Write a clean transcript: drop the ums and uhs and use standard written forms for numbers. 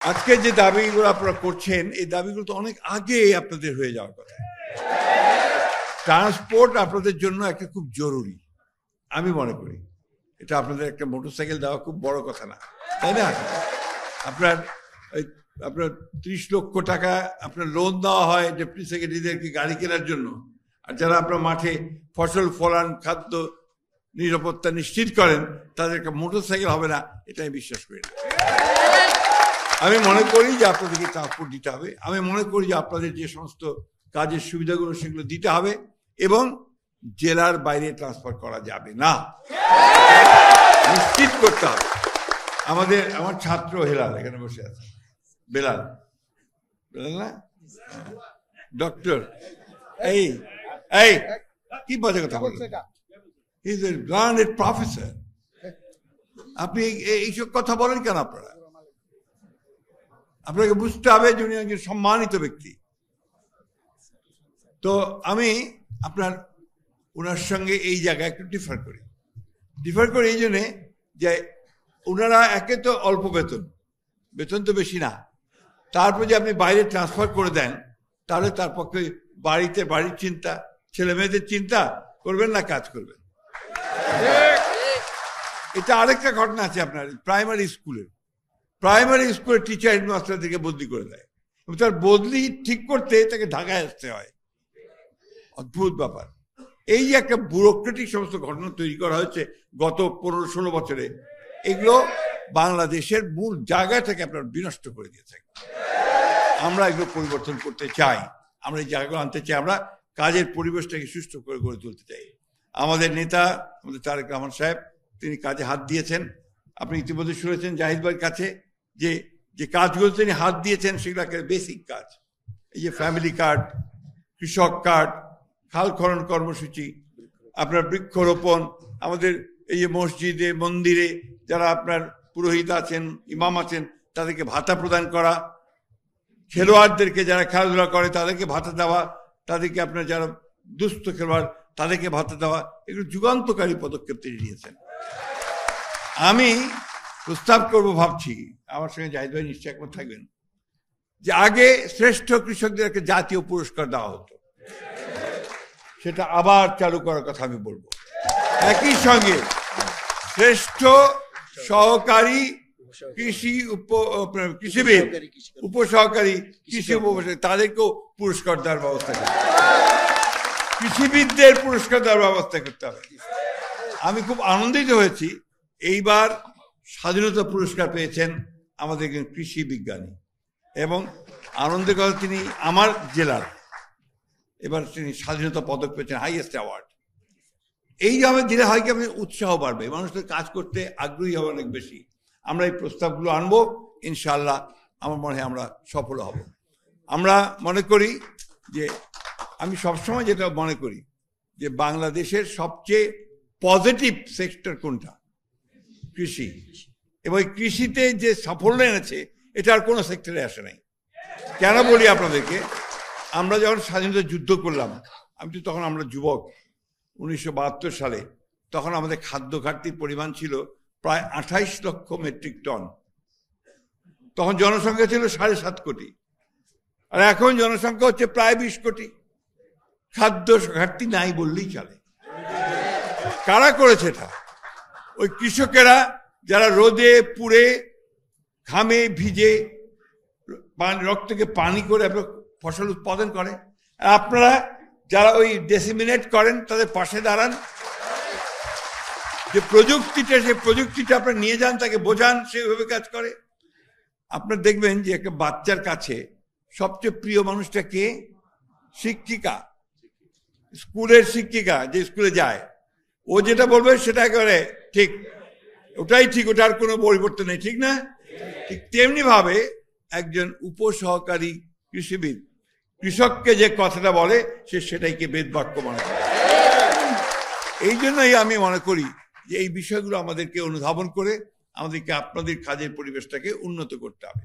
আজকে যে দাবিগুলো আপনারা করছেন এই দাবিগুলো তো অনেক আগে আপনাদের হয়ে যাওয়ার কথা। ট্রান্সপোর্ট আপনাদের জন্য একটা খুব জরুরি, আমি মনে করি। এটা আপনাদের একটা মোটরসাইকেল দেওয়া খুব বড় কথা না, তাই না? আপনার 30 লক্ষ টাকা আপনার লোন দেওয়া হয় ডেপুটি সেক্রেটারিদেরকে গাড়ি কেনার জন্য, আর যারা আপনার মাঠে ফসল ফলান, খাদ্য নিরাপত্তা নিশ্চিত করেন, তাদের একটা মোটরসাইকেল হবে না, এটা আমি বিশ্বাস করি না। আমি মনে করি যে আপনাদেরকে ট্রান্সপোর্ট দিতে হবে। আমি মনে করি যে আপনাদের যে সমস্ত কাজের সুবিধাগুলো সেগুলো দিতে হবে, এবং জেলার বাইরে ট্রান্সফার করা যাবে না, নিশ্চিত করতে হবে। আমার ছাত্র হেলাল এখানে বসে আছে, বেলাল না ডক্টর, এই এই কি বাজে কথা বলেন? He is a grounded professor. আপনি এইসব কথা বলেন কেন? আপনাকে বুঝতে হবে যে উনি একজন সম্মানিত ব্যক্তি। তো আমি ওনার সঙ্গে এই জায়গায় একটু ডিফার করি এই জন্যে যে ওনারা একে তো অল্প বেতন তো বেশি না, তারপর যে আপনি বাইরে ট্রান্সফার করে দেন, তাহলে তার পক্ষে বাড়ির চিন্তা, ছেলে মেয়েদের চিন্তা করবেন না, কাজ করবেন। এটা আরেকটা ঘটনা আছে আপনার প্রাইমারি স্কুলের টিচার হেডমাস্টারদেরকে বদলি করে দেয়, এবং তার বদলি ঠিক করতে তাকে ঢাকায় আসতে হয়। অদ্ভুত ব্যাপার। এই যে একটা ব্যুরোক্রেটিক সমস্ত ঘটনা তৈরি করা হয়েছে গত 15-16 বছরে, এগুলো বাংলাদেশের মূল জায়গা থেকে আপনার বিনষ্ট করে দিয়েছে। আমরা এগুলো পরিবর্তন করতে চাই, আমরা এই জায়গাগুলো আনতে চাই, আমরা কাজের পরিবেশটাকে সুস্থ করে গড়ে তুলতে চাই। আমাদের নেতা, আমাদের তারেক রহমান সাহেব, তিনি কাজে হাত দিয়েছেন। আপনি ইতিমধ্যে শুনেছেন জাহিদ ভাইয়ের কাছে যে কাজগুলো তিনি হাত দিয়েছেন, সেগুলো একটা বেসিক কাজ। এই যে ফ্যামিলি কার্ড, কৃষক কার্ড, খাল খনন কর্মসূচি, আপনার বৃক্ষরোপণ, আমাদের এই যে মসজিদে মন্দিরে যারা আপনার পুরোহিত আছেন, ইমাম আছেন, তাদেরকে ভাতা প্রদান করা, খেলোয়াড়দেরকে যারা খেলাধুলা করে তাদেরকে ভাতা দেওয়া, তাদেরকে আপনার যারা দুস্থ খেলোয়াড় তাদেরকে ভাতা দেওয়া, এগুলো যুগান্তকারী পদক্ষেপ তিনি নিয়েছেন। আমি প্রস্তাব করবো ভাবছি, আমার সঙ্গে জাহিদ ভাই নিশ্চয় একমত থাকবেন, যে আগে শ্রেষ্ঠ কৃষকদের একটা জাতীয় পুরস্কার দেওয়া হতো, সেটা আবার চালু করার কথা আমি বলবো। একই সঙ্গে শ্রেষ্ঠ সহকারী কৃষিবিদ, উপসহকারী কৃষি তাদেরকেও পুরস্কার দেওয়ার ব্যবস্থা করতে হবে, কৃষিবিদদের পুরস্কার দেওয়ার ব্যবস্থা করতে হবে। আমি খুব আনন্দিত হয়েছি, এইবার স্বাধীনতা পুরস্কার পেয়েছেন আমাদের কৃষি বিজ্ঞানী, এবং আনন্দের কথা তিনি আমার জেলার এবার তিনি স্বাধীনতা পদক পেয়েছেন, হাইয়েস্ট অ্যাওয়ার্ড। এই যে আমি দিলে হয় কি আমি উৎসাহ বাড়বে, মানুষদের কাজ করতে আগ্রহী হবে অনেক বেশি। আমরা এই প্রস্তাবগুলো আনবো, ইনশাআল্লাহ আমার মনে হয় আমরা সফল হব। আমরা মনে করি যে, আমি সবসময় যেটা মনে করি যে বাংলাদেশের সবচেয়ে পজিটিভ সেক্টর কোনটা? কৃষি। এবং কৃষিতে যে সাফল্য এনেছে এটা আর কোনো সেক্টরে আসে নাই। কেন বলি আপনাদেরকে, আমরা যখন স্বাধীনতা যুদ্ধ করলাম, আমি তো তখন আমরা যুবক, 1972 সালে, তখন আমাদের খাদ্য ঘাটতির পরিমাণ ছিল প্রায় 28 লক্ষ মেট্রিক টন। তখন জনসংখ্যা ছিল 7.5 কোটি, আর এখন জনসংখ্যা হচ্ছে প্রায় 20 কোটি। খাদ্য ঘাটতি নাই বললেই চলে। কারা করেছে এটা? ওই কৃষকেরা, যারা রোদে পুড়ে ঘামে ভিজে রক্তকে পানি করে ফসল উৎপাদন করে। আর আপনারা যারা ওই ডেসিমিনেট করেন, তাদের পাশে দাঁড়ান, যে প্রযুক্তিটা আপনারা নিয়ে যান, তাকে বোঝান, সেইভাবে কাজ করে। আপনারা দেখবেন যে একটা বাচ্চার কাছে সবচেয়ে প্রিয় মানুষটা কে? শিক্ষিকা, স্কুলের শিক্ষিকা, যে স্কুলে যায়, ও যেটা বলবে সেটা একেবারে ঠিক, ওটাই ঠিক, ওটার কোনো পরিবর্তন নেই, ঠিক না? ঠিক তেমনি ভাবে একজন উপসহকারী কৃষিবিদ কৃষককে যে কথাটা বলে, সে সেটাইকে বেদ বাক্য মনে করে। এই জন্যই আমি মনে করি যে এই বিষয়গুলো আমাদেরকে অনুধাবন করে আমাদেরকে আপনাদের কাজের পরিবেশটাকে উন্নত করতে হবে।